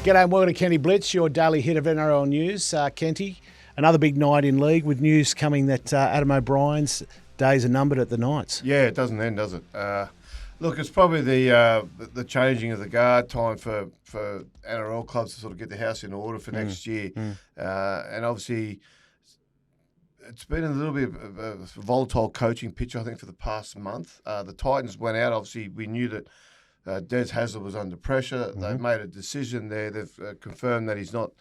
G'day and welcome to Kenty Blitz, your daily hit of NRL news. Kenty, another big night in league with news coming that Adam O'Brien's days are numbered at the Knights. Yeah, it doesn't end, does it? Look, it's probably the changing of the guard time for NRL clubs to sort of get the house in order for next year. And obviously, it's been a little bit of a volatile coaching pitch, I think, for the past month. The Titans went out. Obviously, we knew that Des Hasler was under pressure. They've made a decision there. They've confirmed that he's not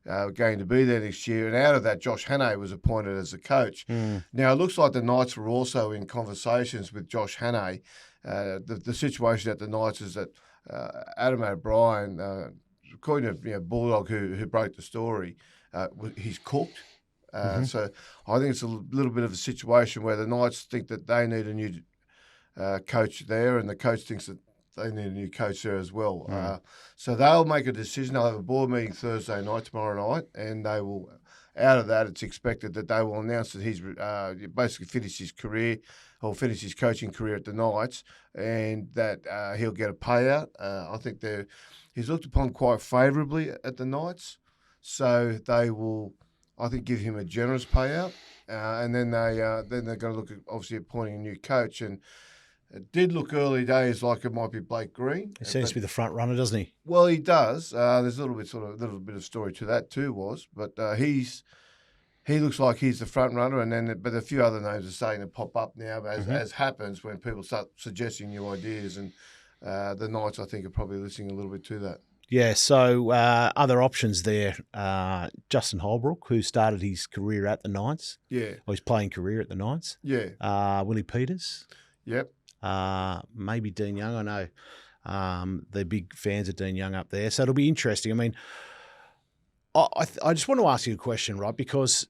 going to be there next year. And out of that, Josh Hannay was appointed as the coach. Now, it looks like the Knights were also in conversations with Josh Hannay. The situation at the Knights is that Adam O'Brien, according to Bulldog, who broke the story, he's cooked. So I think it's a little bit of a situation where the Knights think that they need a new coach there, and the coach thinks that they need a new coach there as well. So they'll make a decision. They'll have a board meeting Thursday night, tomorrow night, and they will. Out of that, it's expected that they will announce that he's basically finished his career or finished his coaching career at the Knights, and that he'll get a payout. I think he's looked upon quite favourably at the Knights, so they will, I think, give him a generous payout, and then they're going to look at obviously appointing a new coach. And it did look early days like it might be Blake Green. He seems to be the front runner, doesn't he? Well, he does. There's a little bit of story to that too, but he looks like he's the front runner, but a few other names are starting to pop up now, as happens when people start suggesting new ideas, and the Knights, I think, are probably listening a little bit to that. Yeah, so other options there. Justin Holbrook, who started his career at the Knights. Yeah. Or his playing career at the Knights. Yeah. Willie Peters. Yep. Maybe Dean Young. I know they're big fans of Dean Young up there. So it'll be interesting. I mean, I just want to ask you a question, right? Because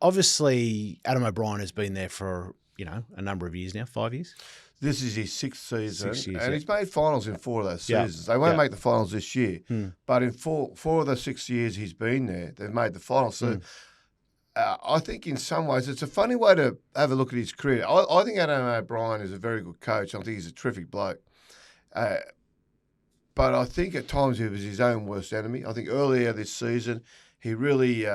obviously Adam O'Brien has been there for, a number of years now, 5 years. This is his sixth season, 6 years, and he's made finals in 4 of those seasons. Yeah. They won't make the finals this year, but in four of the 6 years he's been there, they've made the finals. So I think in some ways it's a funny way to have a look at his career. I think Adam O'Brien is a very good coach. I think he's a terrific bloke. But I think at times he was his own worst enemy. I think earlier this season he really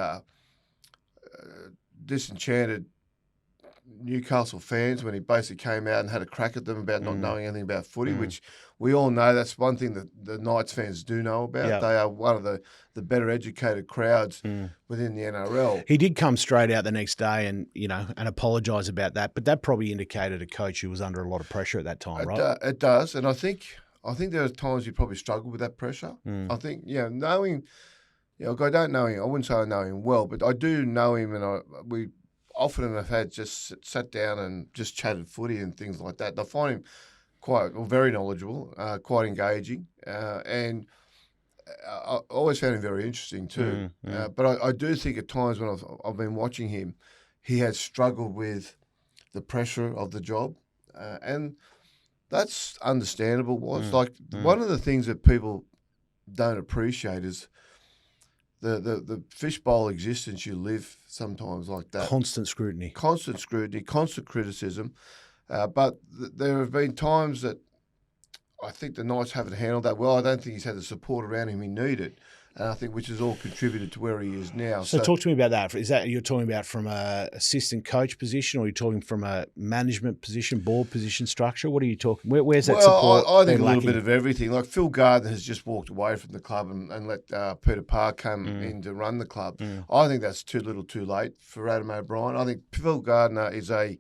disenchanted Newcastle fans when he basically came out and had a crack at them about not knowing anything about footy, which we all know that's one thing that the Knights fans do know about. Yep. They are one of the better educated crowds within the NRL. He did come straight out the next day and apologise about that, but that probably indicated a coach who was under a lot of pressure at that time, right? It does, and I think there are times you probably struggle with that pressure. I think, knowing, I don't know him. I wouldn't say I know him well, but I do know him, and we often have had just sat down and just chatted footy and things like that. And I find him very knowledgeable, quite engaging, and I always found him very interesting too. But I do think at times when I've been watching him, he has struggled with the pressure of the job, and that's understandable. One of the things that people don't appreciate is the fishbowl existence you live sometimes like that. Constant scrutiny, constant criticism. But there have been times that I think the Knights haven't handled that well. I don't think he's had the support around him he needed, and I think which has all contributed to where he is now. So talk to me about that. Is that you're talking about from a assistant coach position, or are you talking from a management position, board position structure? What are you talking? Where's that support? I think a little bit of everything. Like Phil Gardner has just walked away from the club and let Peter Parr come in to run the club. I think that's too little, too late for Adam O'Brien. I think Phil Gardner is a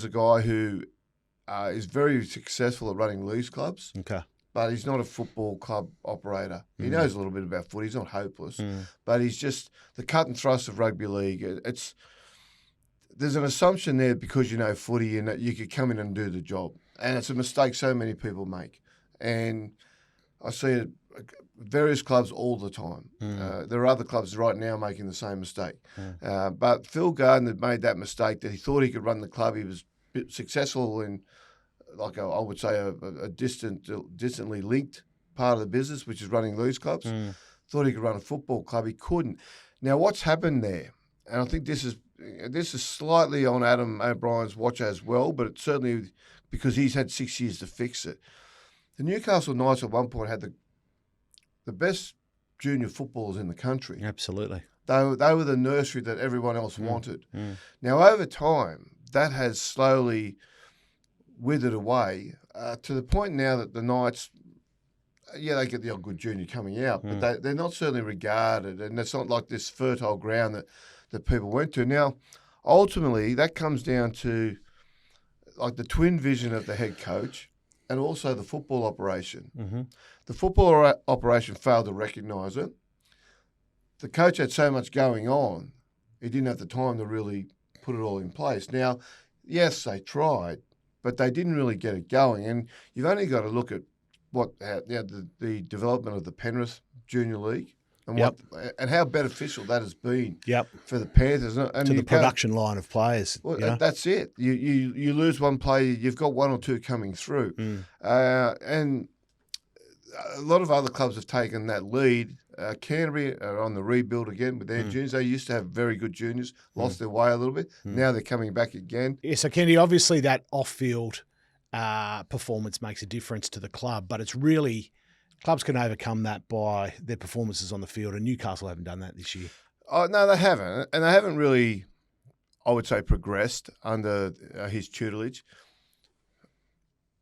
guy who is very successful at running leagues clubs. Okay. But he's not a football club operator. He knows a little bit about footy. He's not hopeless. But he's just the cut and thrust of rugby league. There's an assumption there because you know footy and that you could come in and do the job. And it's a mistake so many people make. And I see it at various clubs all the time. There are other clubs right now making the same mistake. But Phil Gardner made that mistake that he thought he could run the club. He was successful in, like I would say, a distantly linked part of the business, which is running leagues clubs. Thought he could run a football club. He couldn't. Now, what's happened there, and I think this is slightly on Adam O'Brien's watch as well, but it's certainly because he's had 6 years to fix it. The Newcastle Knights at one point had the best junior footballers in the country. Absolutely. They were the nursery that everyone else wanted. Now, over time, that has slowly withered away to the point now that the Knights, they get the odd good junior coming out, but they're not certainly regarded, and it's not like this fertile ground that people went to. Now, ultimately, that comes down to like the twin vision of the head coach and also the football operation. The football operation failed to recognise it. The coach had so much going on, he didn't have the time to really put it all in place. Now, yes, they tried, but they didn't really get it going. And you've only got to look at the development of the Penrith Junior League and and how beneficial that has been for the Panthers. And to the production line of players. Well, that's it. You lose one player, you've got one or two coming through. And a lot of other clubs have taken that lead. Canterbury are on the rebuild again with their juniors. They used to have very good juniors, lost their way a little bit. Now they're coming back again. Yeah, so Kenty, obviously that off-field performance makes a difference to the club, but it's really clubs can overcome that by their performances on the field, and Newcastle haven't done that this year. Oh, no, they haven't. And they haven't really, I would say, progressed under his tutelage.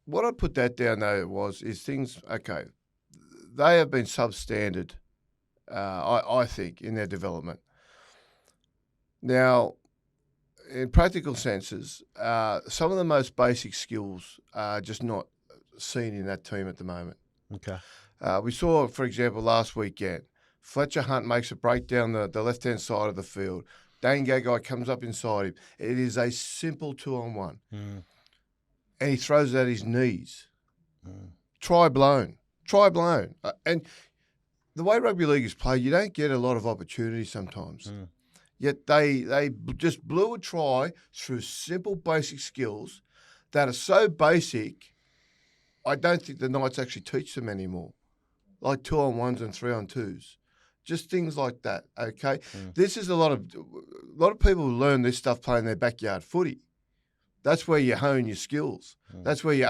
What I put that down, though, is things, okay, they have been substandard, I think, in their development. Now, in practical senses, some of the most basic skills are just not seen in that team at the moment. Okay. We saw, for example, last weekend, Fletcher Hunt makes a break down the left-hand side of the field. Dane Gagai comes up inside him. It is a simple 2-on-1. And he throws it at his knees. Try blown. And the way rugby league is played, you don't get a lot of opportunities sometimes. Yet they just blew a try through simple basic skills that are so basic, I don't think the Knights actually teach them anymore. Like 2-on-1s and 3-on-2s. Just things like that, okay? This is a lot of people who learn this stuff playing their backyard footy. That's where you hone your skills. That's where you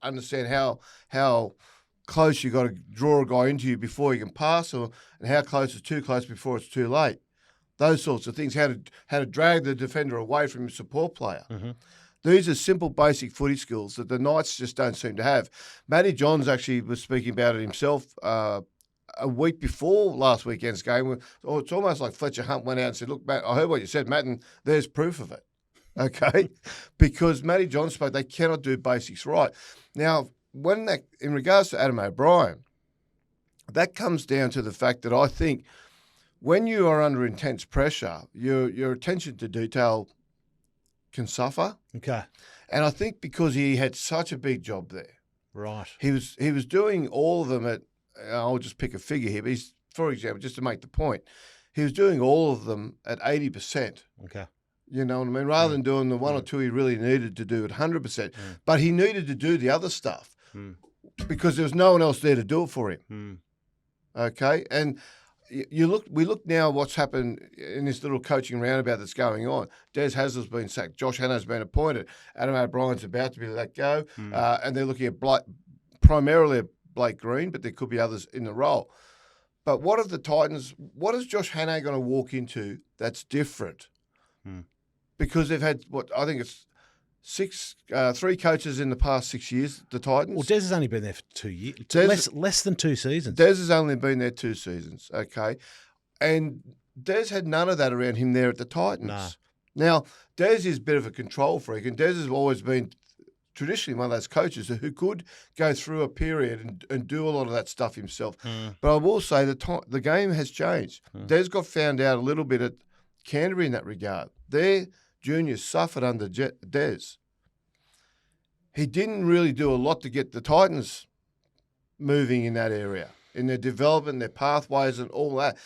understand how close you got to draw a guy into you before you can pass, and how close is too close before it's too late. Those sorts of things. How to drag the defender away from your support player. These are simple, basic footy skills that the Knights just don't seem to have. Matty Johns actually was speaking about it himself a week before last weekend's game. It's almost like Fletcher Hunt went out and said, "Look, Matt, I heard what you said, Matt, and there's proof of it." Okay? Because Matty Johns spoke, they cannot do basics right. Now, in regards to Adam O'Brien, that comes down to the fact that I think when you are under intense pressure, your attention to detail can suffer. Okay. And I think because he had such a big job there. Right. He was doing all of them at, I'll just pick a figure here, but for example, just to make the point, he was doing all of them at 80%. Okay. You know what I mean? Rather than doing the one or two he really needed to do at 100%. But he needed to do the other stuff because there was no one else there to do it for him. Okay? And we look now what's happened in this little coaching roundabout that's going on. Des Hasler's been sacked. Josh Hannah's been appointed. Adam O'Brien's about to be let go. And they're looking at primarily at Blake Green, but there could be others in the role. But what is Josh Hannah going to walk into that's different? Because they've had, I think it's 3 coaches in the past 6 years, the Titans. Well, Des has only been there for 2 years. Less than 2 seasons. Des has only been there 2 seasons, okay? And Des had none of that around him there at the Titans. Nah. Now, Des is a bit of a control freak, and Des has always been traditionally one of those coaches who could go through a period and do a lot of that stuff himself. But I will say the game has changed. Des got found out a little bit at Canterbury in that regard. Their juniors suffered under Des. He didn't really do a lot to get the Titans moving in that area, in their development, their pathways and all that.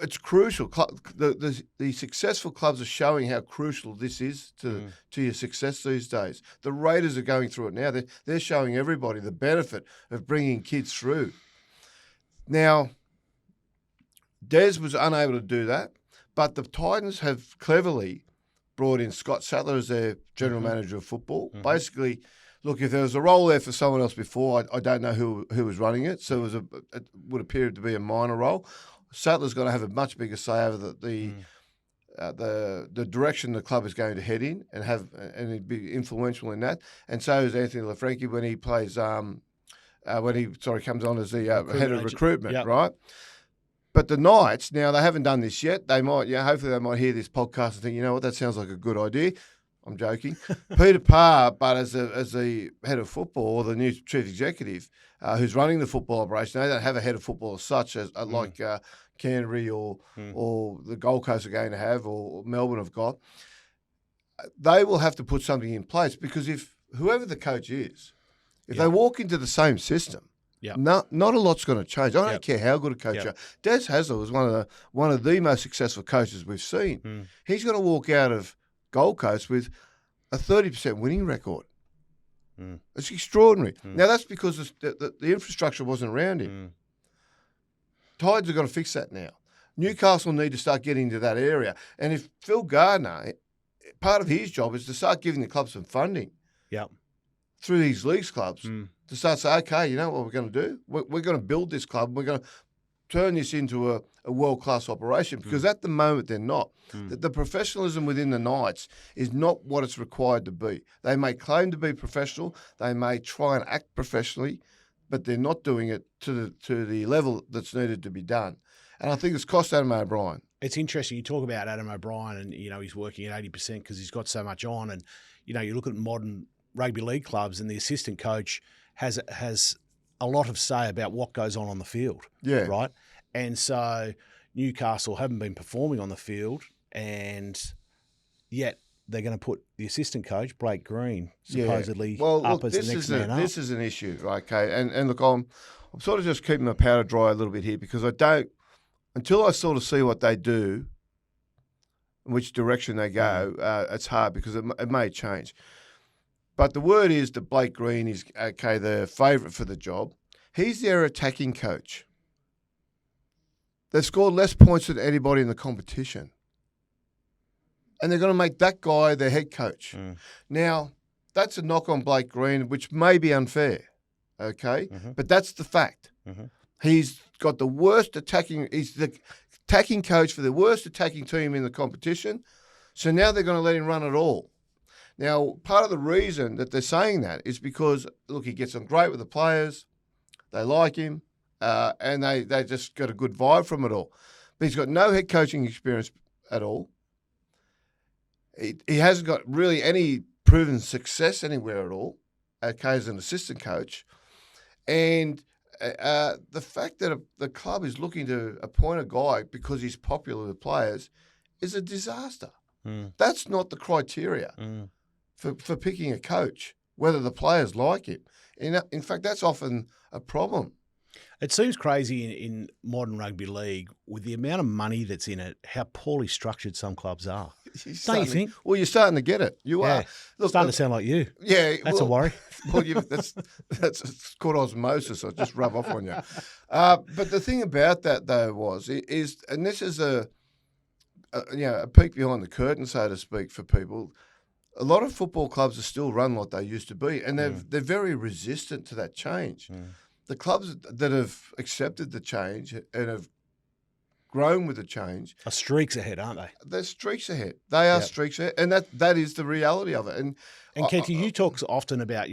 It's crucial. The successful clubs are showing how crucial this is to your success these days. The Raiders are going through it now. They're showing everybody the benefit of bringing kids through. Now, Des was unable to do that, but the Titans have cleverly brought in Scott Sattler as their general manager of football. Basically, look, if there was a role there for someone else before, I don't know who was running it. So it would appear to be a minor role. Sattler's going to have a much bigger say over the direction the club is going to head in, and he'd be influential in that. And so is Anthony LaFranchi when he plays comes on as the head of recruitment, yep. right? But the Knights, now they haven't done this yet. They might, hopefully they might hear this podcast and think, you know what, that sounds like a good idea. I'm joking. Peter Parr, but as the head of football, or the new chief executive, who's running the football operation, they don't have a head of football as such as like Canterbury or the Gold Coast are going to have, or Melbourne have got. They will have to put something in place, because if whoever the coach is, if they walk into the same system, not a lot's going to change. I don't care how good a coach you are. Des Hasler was one of the most successful coaches we've seen. He's going to walk out of Gold Coast with a 30% winning record. It's extraordinary. Now, that's because the infrastructure wasn't around him. Tides are going to fix that now. Newcastle need to start getting to that area. And if Phil Gardner, part of his job is to start giving the club some funding through these leagues clubs to start saying, okay, you know what we're going to do? We're going to build this club. We're going to turn this into a world-class operation, because at the moment they're not. The professionalism within the Knights is not what it's required to be. They may claim to be professional. They may try and act professionally, but they're not doing it to the level that's needed to be done. And I think it's cost Adam O'Brien. It's interesting. You talk about Adam O'Brien and, he's working at 80% because he's got so much on. And, you look at modern rugby league clubs and the assistant coach has a lot of say about what goes on the field. Yeah. Right? And so Newcastle haven't been performing on the field, and yet they're going to put the assistant coach, Blake Green, supposedly up as the next man up. This is an issue, right, okay? And look, I'm sort of just keeping my powder dry a little bit here, because until I sort of see what they do, in which direction they go, it's hard, because it may change. But the word is that Blake Green is, the favourite for the job. He's their attacking coach. They've scored less points than anybody in the competition. And they're going to make that guy their head coach. Now, that's a knock on Blake Green, which may be unfair, okay? But that's the fact. He's got the worst he's the attacking coach for the worst attacking team in the competition. So now they're going to let him run it all. Now, part of the reason that they're saying that is because, look, he gets on great with the players. They like him. And they just got a good vibe from it all. But he's got no head coaching experience at all. He hasn't got really any proven success anywhere at all, as an assistant coach. And the fact that the club is looking to appoint a guy because he's popular with players is a disaster. That's not the criteria for picking a coach, whether the players like him. In fact, that's often a problem. It seems crazy in modern rugby league, with the amount of money that's in it, how poorly structured some clubs are. Don't you think? Well, you're starting to get it. You are. Look, starting to sound like you. Yeah. That's a worry. Well, that's called osmosis. I just rub off on you. But the thing about that, though, is, and this is a peek behind the curtain, so to speak, for people. A lot of football clubs are still run like they used to be, and they're very resistant to that change. The clubs that have accepted the change and have grown with the change are streaks ahead, aren't they? They're streaks ahead. They are streaks ahead, and that is the reality of it. And Kenty, you talk often about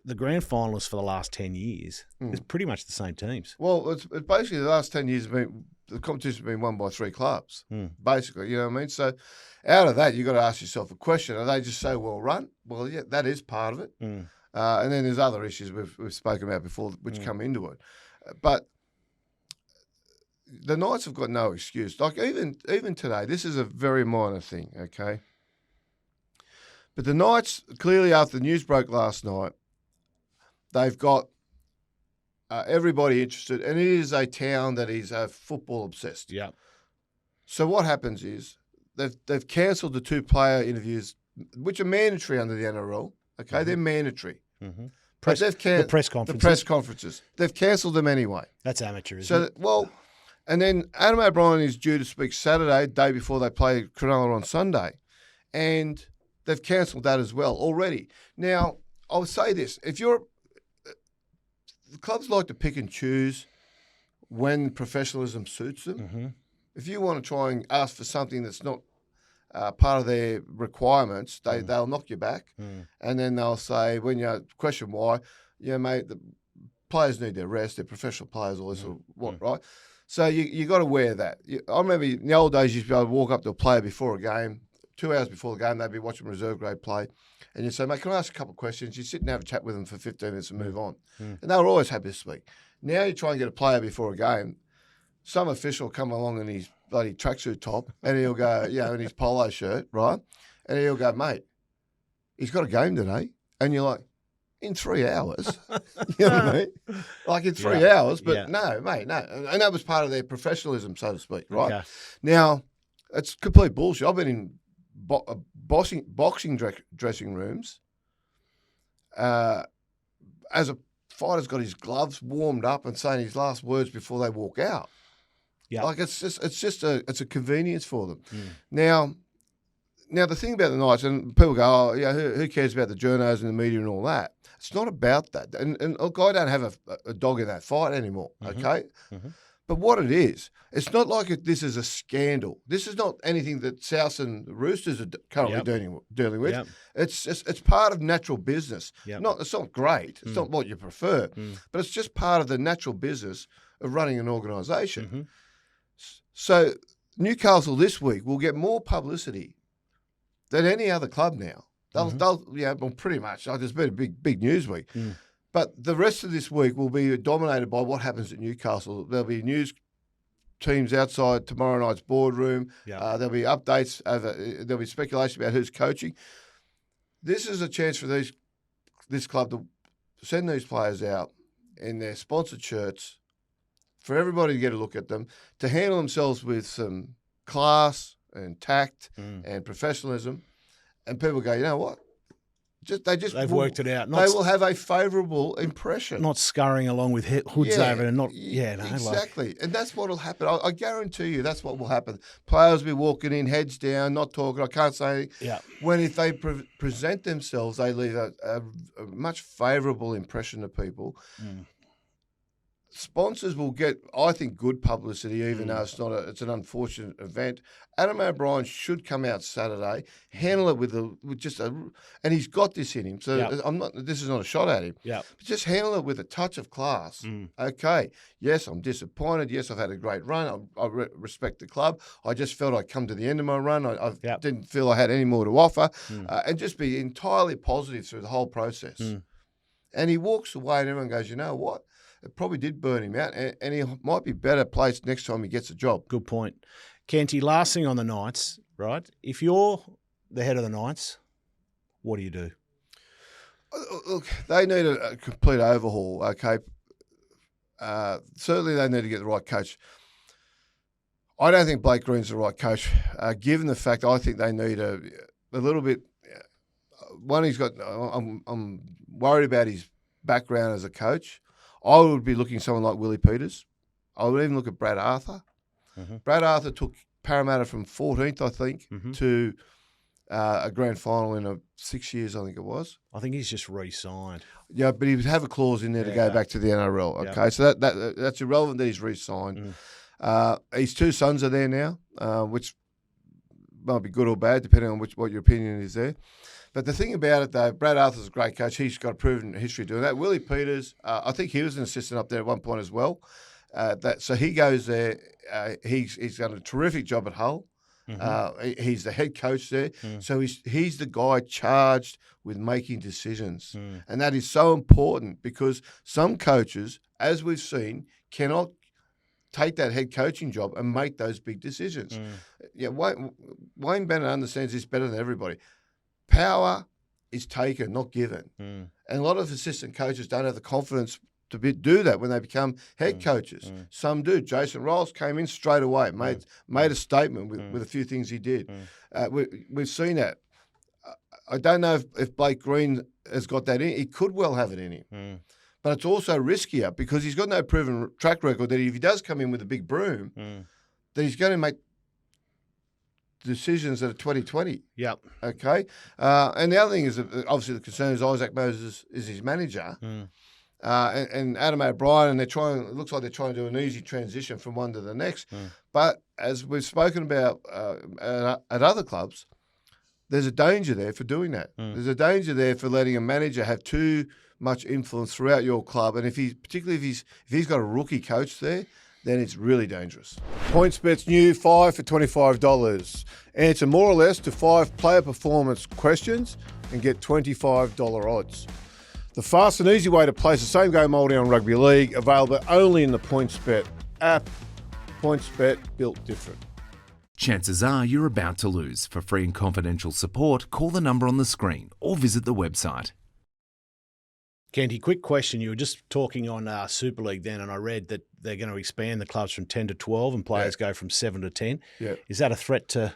the grand finalists for the last 10 years is pretty much the same teams. Well, it's basically the last 10 years the competition has been won by 3 clubs, basically. You know what I mean? So out of that, you've got to ask yourself a question: are they just so well run? Well, yeah, that is part of it. And then there's other issues we've spoken about before which come into it. But the Knights have got no excuse. Like even today, this is a very minor thing, okay? But the Knights, clearly after the news broke last night, they've got everybody interested, and it is a town that is football obsessed. Yeah. So what happens is they've cancelled the 2 player interviews, which are mandatory under the NRL. Okay, they're mandatory. The press conferences. They've cancelled them anyway. That's amateur, isn't it? Well, and then Adam O'Brien is due to speak Saturday, day before they play Cronulla on Sunday, and they've cancelled that as well already. Now, I would say this: if the clubs like to pick and choose when professionalism suits them. Mm-hmm. If you want to try and ask for something that's not part of their requirements, they'll knock you back, and then they'll say when you question why, mate, the players need their rest. They're professional players, all this sort of what, right? So you got to wear that. I remember in the old days, you used to be able to walk up to a player before a game, 2 hours before the game, they'd be watching reserve grade play, and you say, mate, can I ask a couple of questions? You sit and have a chat with them for 15 minutes and move on, and they were always happy to speak. Now you try and get a player before a game, some official will come along in his bloody tracksuit top, and he'll go, in his polo shirt, right? And he'll go, mate, he's got a game today. And you're like, in 3 hours? You know what I mean? Like in 3 hours, but no, mate, no. And that was part of their professionalism, so to speak, right? Okay. Now, it's complete bullshit. I've been in boxing dressing rooms as a fighter's got his gloves warmed up and saying his last words before they walk out. Yeah, like it's a convenience for them. Now the thing about the Knights, and people go, who cares about the journos and the media and all that? It's not about that. And look, I don't have a dog in that fight anymore. Okay, but what it is, it's not like this is a scandal. This is not anything that South and Roosters are currently dealing with. Yep. It's part of natural business. Yep. It's not great. It's not what you prefer, but it's just part of the natural business of running an organisation. So Newcastle this week will get more publicity than any other club now. They'll pretty much. There's been a big news week, but the rest of this week will be dominated by what happens at Newcastle. There'll be news teams outside tomorrow night's boardroom. There'll be updates there'll be speculation about who's coaching. This is a chance for this club to send these players out in their sponsored shirts, for everybody to get a look at them, to handle themselves with some class and tact and professionalism, and people go, you know what? They've worked it out. They will have a favourable impression. Not scurrying along with hoods over and not. Exactly. And that's what will happen. I guarantee you that's what will happen. Players will be walking in, heads down, not talking. I can't say anything. Yeah. When if they present themselves, they leave a much favourable impression to people. Sponsors will get, I think, good publicity, even though it's an unfortunate event. Adam O'Brien should come out Saturday, handle it and he's got this in him. So this is not a shot at him. Yeah. But just handle it with a touch of class. Okay. Yes, I'm disappointed. Yes, I've had a great run. I respect the club. I just felt I'd come to the end of my run. I didn't feel I had any more to offer, and just be entirely positive through the whole process. And he walks away, and everyone goes, you know what? It probably did burn him out, and he might be better placed next time he gets a job. Good point. Kenty, last thing on the Knights, right? If you're the head of the Knights, what do you do? Look, they need a complete overhaul, okay? Certainly they need to get the right coach. I don't think Blake Green's the right coach, given the fact I think they need a little bit. One, I'm worried about his background as a coach. I would be looking at someone like Willie Peters. I would even look at Brad Arthur. Brad Arthur took Parramatta from 14th, I think, to a grand final in 6 years, I think it was. I think he's just re-signed. Yeah, but he would have a clause in there to go back to the NRL. Okay, so that's irrelevant that he's re-signed. His two sons are there now, which might be good or bad, depending on what your opinion is there. But the thing about it, though, Brad Arthur's a great coach. He's got a proven history doing that. Willie Peters, I think he was an assistant up there at one point as well. So he goes there. He's done a terrific job at Hull. He's the head coach there. So he's the guy charged with making decisions. And that is so important because some coaches, as we've seen, cannot take that head coaching job and make those big decisions. Wayne Bennett understands this better than everybody. Power is taken, not given. And a lot of assistant coaches don't have the confidence to do that when they become head coaches. Some do. Jason Rolls came in straight away, made a statement with a few things he did. We've seen that. I don't know if Blake Green has got that in. He could well have it in him. But it's also riskier because he's got no proven track record that if he does come in with a big broom, that he's going to make decisions that are 2020. Yep. Okay. And the other thing is, obviously, the concern is Isaac Moses is his manager. And Adam O'Brien, and it looks like they're trying to do an easy transition from one to the next. But as we've spoken about at other clubs, there's a danger there for doing that. There's a danger there for letting a manager have too much influence throughout your club. And particularly if he's got a rookie coach there, then it's really dangerous. PointsBet's new 5 for $25. Answer more or less to 5 player performance questions and get $25 odds. The fast and easy way to place the same game multi on rugby league, available only in the PointsBet app. PointsBet, built different. Chances are you're about to lose. For free and confidential support, call the number on the screen or visit the website. Kenty, quick question. You were just talking on Super League then, and I read that they're going to expand the clubs from 10 to 12 and players go from 7 to 10. Yeah. Is that a threat to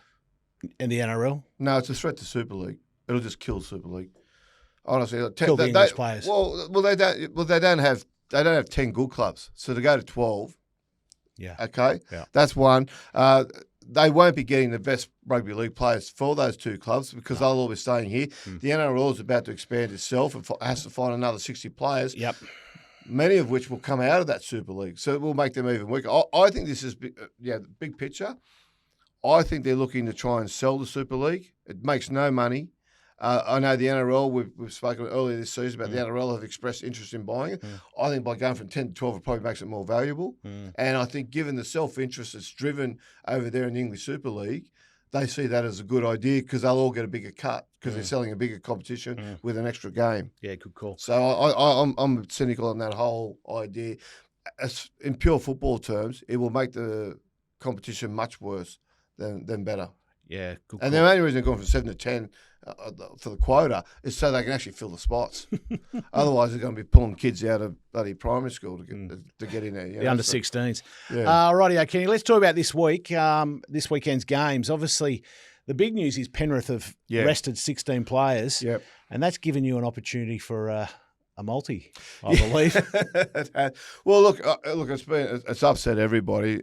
in the NRL? No, it's a threat to Super League. It'll just kill Super League. Honestly, Kill the English players. Well, they don't have 10 good clubs, so to go to 12. Yeah. Okay. Yeah. That's one. They won't be getting the best rugby league players for those 2 clubs because they'll all be staying here. The NRL is about to expand itself and has to find another 60 players. Yep. Many of which will come out of that Super League, so it will make them even weaker. I think this is the big picture. I think they're looking to try and sell the Super League. It makes no money. I know the NRL, we've spoken earlier this season about the NRL have expressed interest in buying it. I think by going from 10 to 12, it probably makes it more valuable. And I think given the self-interest that's driven over there in the English Super League, they see that as a good idea because they'll all get a bigger cut because they're selling a bigger competition with an extra game. Yeah, good call. So I'm cynical on that whole idea. In pure football terms, it will make the competition much worse than better. Yeah, good call. And the only reason they're going from 7 to 10 for the quota is so they can actually fill the spots. Otherwise, they're going to be pulling kids out of bloody primary school to get in there. The under-16s. Yeah. Rightio, Kenny, let's talk about this week, this weekend's games. Obviously, the big news is Penrith have rested 16 players, and that's given you an opportunity for a multi, I believe. Well, look, it's upset everybody.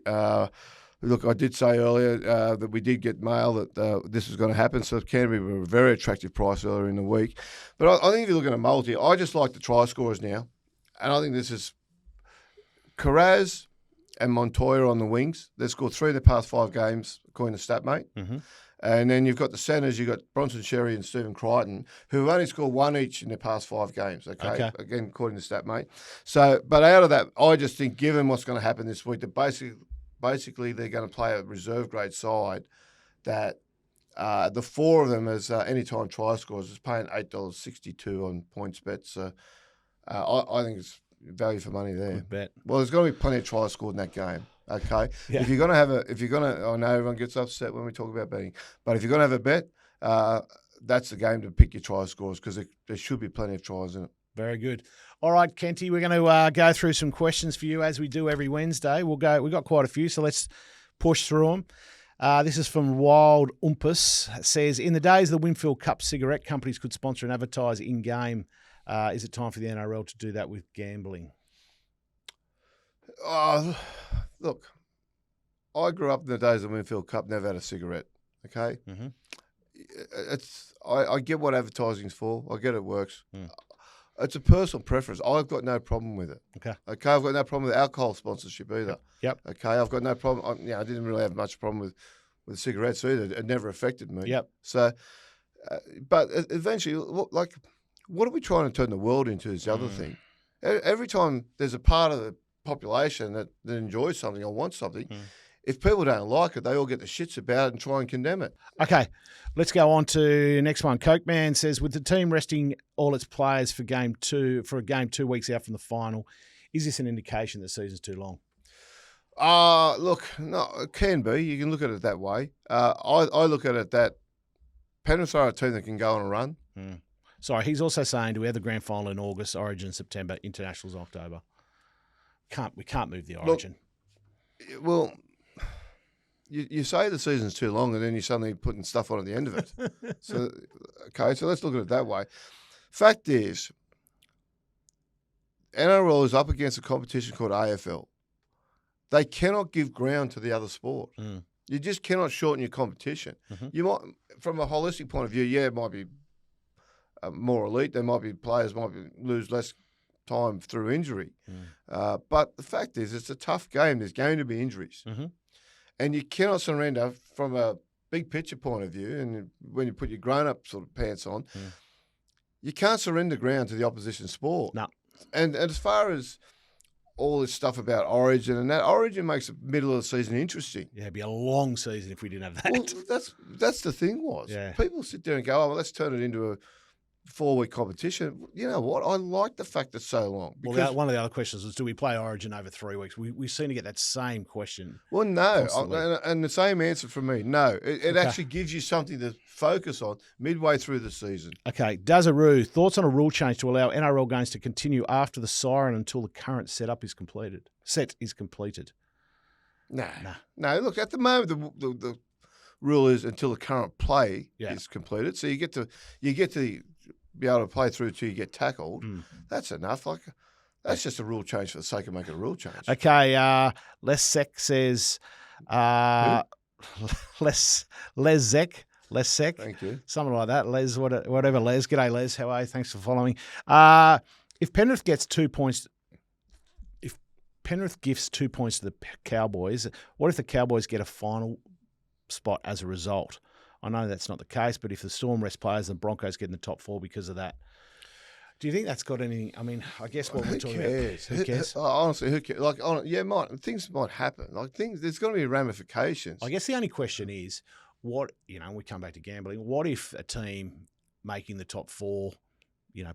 Look, I did say earlier that we did get mail that this was going to happen, so Canterbury were a very attractive price earlier in the week. But I think if you look at a multi, I just like the try scorers now. And I think this is Carraz and Montoya on the wings. They've scored 3 in the past 5 games, according to StatMate. And then you've got the centres, you've got Bronson Sherry and Stephen Crichton, who have only scored 1 each in their past 5 games, okay? Again, according to StatMate. So, but out of that, I just think given what's going to happen this week, that basically they're going to play a reserve grade side that the 4 of them as anytime try scorers is paying $8.62 on PointsBet. So I think it's value for money there. Good bet. Well, there's going to be plenty of tries scored in that game. Okay. Yeah. If you're going to I know everyone gets upset when we talk about betting, but if you're going to have a bet, that's the game to pick your try scores because there should be plenty of tries in it. Very good. All right, Kenty, we're going to go through some questions for you as we do every Wednesday. We've got quite a few, so let's push through them. This is from Wild Umpus. It says, in the days of the Winfield Cup, cigarette companies could sponsor and advertise in-game. Is it time for the NRL to do that with gambling? Look, I grew up in the days of the Winfield Cup, never had a cigarette, okay? I get what advertising's for. I get it works. It's a personal preference. I've got no problem with it. Okay, I've got no problem with alcohol sponsorship either. Yep. Okay, I've got no problem. I didn't really have much problem with cigarettes either. It never affected me. Yep. So, but eventually, what are we trying to turn the world into is the other thing. Every time there's a part of the population that enjoys something or wants something, if people don't like it, they all get the shits about it and try and condemn it. Okay, let's go on to next one. Coke Man says, with the team resting all its players for a game 2 weeks out from the final, is this an indication the season's too long? Look, no, it can be. You can look at it that way. I look at it that Penrith are a team that can go on a run. Sorry, he's also saying, do we have the grand final in August, Origin September, Internationals October? We can't move the Origin. Look, well, you say the season's too long and then you're suddenly putting stuff on at the end of it. So let's look at it that way. Fact is, NRL is up against a competition called AFL. They cannot give ground to the other sport. You just cannot shorten your competition. You might, from a holistic point of view, it might be more elite. There might be players lose less time through injury. But the fact is, it's a tough game. There's going to be injuries. And you cannot surrender from a big picture point of view. And when you put your grown-up sort of pants on, you can't surrender ground to the opposition sport. No. And as far as all this stuff about Origin and that, Origin makes the middle of the season interesting. Yeah, it'd be a long season if we didn't have that. Well, that's the thing was. Yeah. People sit there and go, oh, well, let's turn it into a 4-week competition. You know what? I like the fact it's so long. Well, one of the other questions was, do we play Origin over 3 weeks? We seem to get that same question. Well, no. Constantly. And the same answer from me. No. It actually gives you something to focus on midway through the season. Okay. Dazaroo, thoughts on a rule change to allow NRL games to continue after the siren until the current setup is completed? No. Look, at the moment, the rule is until the current play is completed. So you get to be able to play through till you get tackled. That's enough. Like, that's just a rule change for the sake of making a rule change. Okay. Les Sec says, Les Sec. Thank you. Something like that. Les, whatever. Les. G'day, Les. How are you? Thanks for following. If Penrith gets 2 points, if Penrith gives 2 points to the Cowboys, what if the Cowboys get a final spot as a result? I know that's not the case, but if the Storm rest players and the Broncos get in the top 4 because of that, do you think that's got anything? I mean, I guess what we're talking about. Who cares? Honestly, who cares? Like, things might happen. Like, there's going to be ramifications. I guess the only question is, what, we come back to gambling. What if a team making the top 4,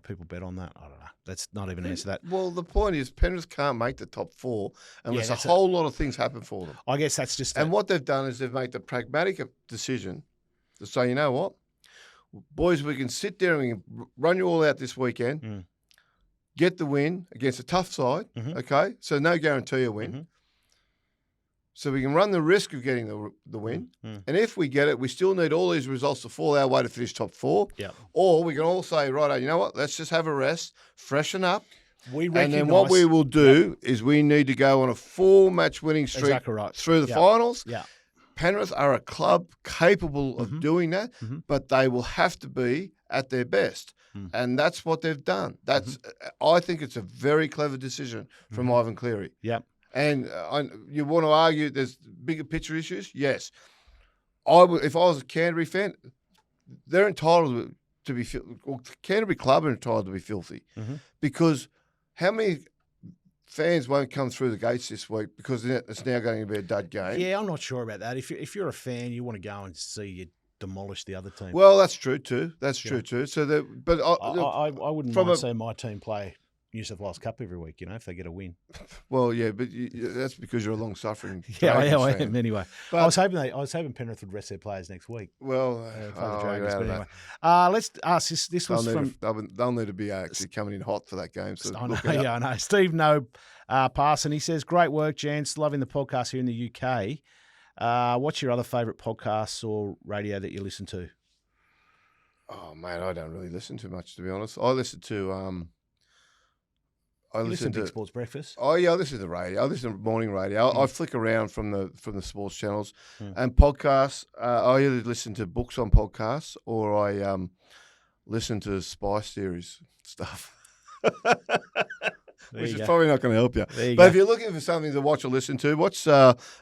people bet on that? I don't know. Let's not even answer that. Well, the point is, Penrith can't make the top 4 unless a whole lot of things happen for them. I guess that's just. And what they've done is they've made the pragmatic decision to say, you know what, boys, we can sit there and we can run you all out this weekend, get the win against a tough side, okay? So no guarantee a win. So we can run the risk of getting the win. And if we get it, we still need all these results to fall our way to finish top 4. Yep. Or we can all say, right, you know what, let's just have a rest, freshen up. And then what we will do is we need to go on a 4-match winning streak through the finals. Yeah. Penrith are a club capable of doing that, but they will have to be at their best. And that's what they've done. I think it's a very clever decision from Ivan Cleary. Yep. And you want to argue there's bigger picture issues? Yes. If I was a Canterbury fan, they're entitled to be Canterbury Club are entitled to be filthy. Because how many fans won't come through the gates this week because it's now going to be a dud game? Yeah, I'm not sure about that. If you're a fan, you want to go and see you demolish the other team. Well, that's true too. So, but I wouldn't mind seeing my team play New South Wales Cup every week, if they get a win. Well, yeah, but that's because you're a long-suffering. I am anyway. But I was hoping Penrith would rest their players next week. Well, anyway. Let's ask this. This was they'll need to be actually coming in hot for that game. So I know. Steve Parson. He says, "Great work, gents. Loving the podcast here in the UK. What's your other favourite podcasts or radio that you listen to?" Oh man, I don't really listen to much, to be honest. I listen to. I listen to Big Sports Breakfast. Oh yeah, I listen to the radio. I listen to morning radio. I flick around from the sports channels and podcasts. I either listen to books on podcasts or I listen to spy series stuff, which is probably not going to help you. But if you're looking for something to watch or listen to, watch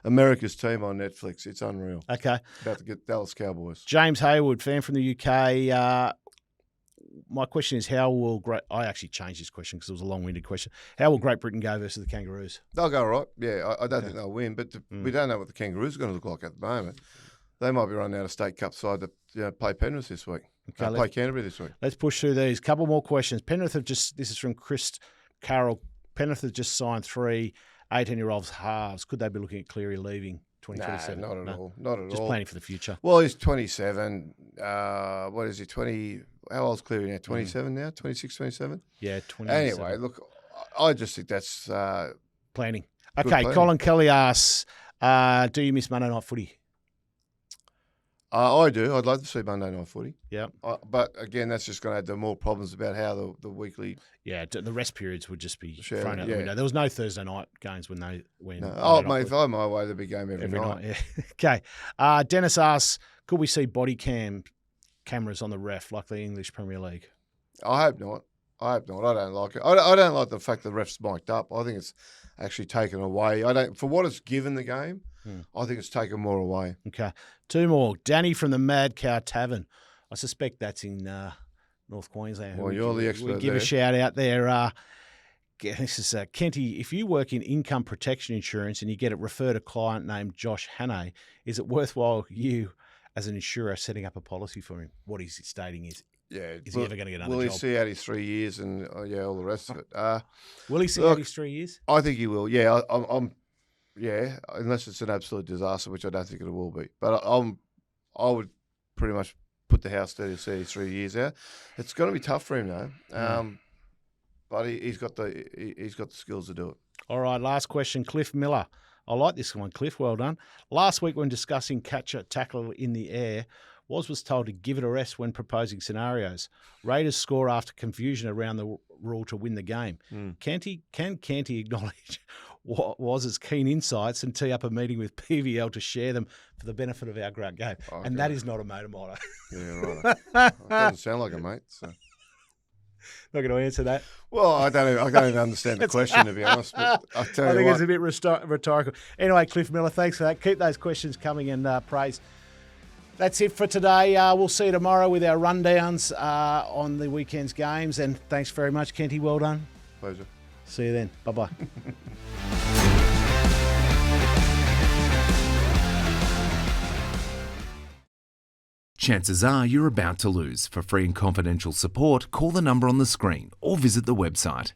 America's Team on Netflix. It's unreal. Okay, about to get Dallas Cowboys. James Hayward, fan from the UK. My question is, I actually changed this question because it was a long-winded question. How will Great Britain go versus the Kangaroos? They'll go right. Yeah, I don't think they'll win, but we don't know what the Kangaroos are going to look like at the moment. They might be running out of state cup side to play Penrith this week. Okay, play Canterbury this week. Let's push through these. Couple more questions. Penrith have this is from Chris Carroll. Penrith have just signed 3 18-year-olds halves. Could they be looking at Cleary leaving 2027? No, not at all. Not at all. Just planning for the future. Well, he's 27. What is he, 20? How old's Cleary now? 27 now? 26, 27? Yeah, 27. Anyway, look, I just think that's planning. Okay, planning. Colin Kelly asks, do you miss Monday night footy? I do. I'd love to see Monday night footy. Yep. But again, that's just going to add to more problems about how the weekly. Yeah, the rest periods would just be Sure, thrown out the yeah. window. There was no Thursday night games when. No. Oh, mate, if I'm my way, there'd be a game every night. Yeah. Okay. Dennis asks, could we see body cameras on the ref like the English Premier League? I hope not. I don't like it. I don't like the fact the ref's mic'd up. I think it's actually taken away. For what it's given the game, I think it's taken more away. Okay. Two more. Danny from the Mad Cow Tavern. I suspect that's in North Queensland. Well, you're the expert We give there. a shout out there. This is Kenty. If you work in income protection insurance and you get it referred a client named Josh Hannay, is it worthwhile you as an insurer setting up a policy for him? What he's stating is, is he ever going to get another Will job? he see out his 3 years and all the rest of it? Will he see out his 3 years? I think he will. Yeah, unless it's an absolute disaster, which I don't think it will be. But I would pretty much put the house there to see his 3 years out. It's going to be tough for him though. But he's got the skills to do it. All right, last question, Cliff Miller. I like this one, Cliff. Well done. Last week when discussing catcher tackle in the air, was told to give it a rest when proposing scenarios. Raiders score after confusion around the rule to win the game. Can Kenty acknowledge Woz's keen insights and tee up a meeting with PVL to share them for the benefit of our great game? Okay. And that is not a mate of mine. Yeah, right. It doesn't sound like a mate. So. Not going to answer that. Well, I don't even understand the question, to be honest. But I think it's a bit rhetorical. Anyway, Cliff Miller, thanks for that. Keep those questions coming and praise. That's it for today. We'll see you tomorrow with our rundowns on the weekend's games. And thanks very much, Kenty. Well done. Pleasure. See you then. Bye-bye. Chances are you're about to lose. For free and confidential support, call the number on the screen or visit the website.